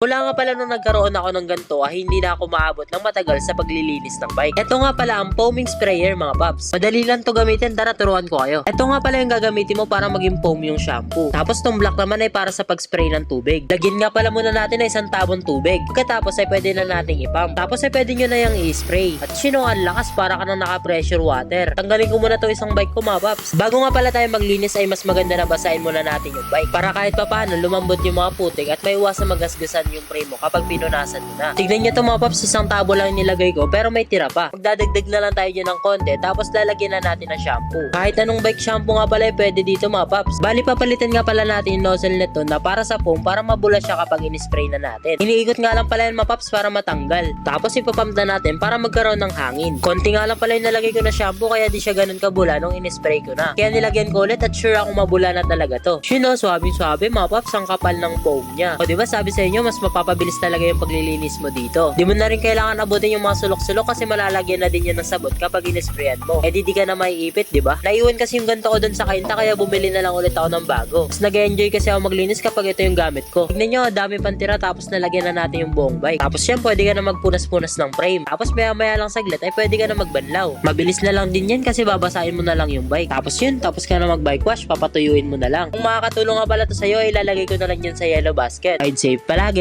Mula nga pala nung nagkaroon ako ng ganito hindi na ako maabot ng matagal sa paglilinis ng bike. Ito nga pala ang foaming sprayer mga paps. Madali lang to gamitin, tara turuan ko kayo. Ito nga pala yung gagamitin mo para maging foam yung shampoo. Tapos tong black naman ay para sa pag-spray ng tubig. Lagyan nga pala muna natin ay isang tabon tubig. Pagkatapos ay pwede na nating ipump. Tapos ay pwede nyo na yung i-spray. At sino ang lakas para ka na naka-pressure water. Tanggalin ko muna to isang bike ko mga paps. Bago nga pala tayo maglinis ay mas maganda na basahin muna natin yung bike. Para kahit pa paano lumambot yung mga putik at may iwasan magasgasan yung frame mo kapag pinunasan mo na. Tignan nyo to mga paps, isang tabo lang nilagay ko pero may tira pa. Magdadagdag na lang tayo dyan ng konti tapos lalagyan na natin ng shampoo. Kahit anong bike shampoo nga pala pwede dito mga paps. Bali papalitan nga pala natin yung nozzle nito na para sa foam para mabula siya kapag in-spray na natin. Iniikot nga lang pala yan mga paps para matanggal. Tapos ipapump na natin para magkaroon ng hangin. Konti nga lang pala yung nalagay ko na shampoo kaya di siya ganun kabula nung in-spray ko na. Kaya nilagyan ko ulit at sure ako mabula na talaga to. Swabe mga paps, ang kapal ng foam niya. O diba sabi sa inyo mas mapapabilis talaga yung paglilinis mo dito. Di mo na rin kailangan abutin yung mga sulok-sulok kasi malalagyan na din yan ng sabon kapag in-sprayan mo. Eh di ka na maiipit, diba? Naiwan kasi yung ganito ko dun sa kainta kaya bumili na lang ulit ako ng bago. Mas nag-enjoy kasi ako maglinis kapag ito yung gamit ko. Tignan nyo, dami pang tira tapos nalagyan na natin yung buong bike. Tapos yan, pwede ka na magpunas-punas ng frame. Tapos maya-maya lang saglit ay pwede ka na magbanlaw. Mabilis na lang din yan kasi babasahin mo na lang yung bike. Tapos yun, tapos ka na mag-bike wash, papatuyuin mo na lang. Kung makakatulong nga pala to sa'yo, ilalagay ko na lang yan sa yellow basket. Ride safe palagi!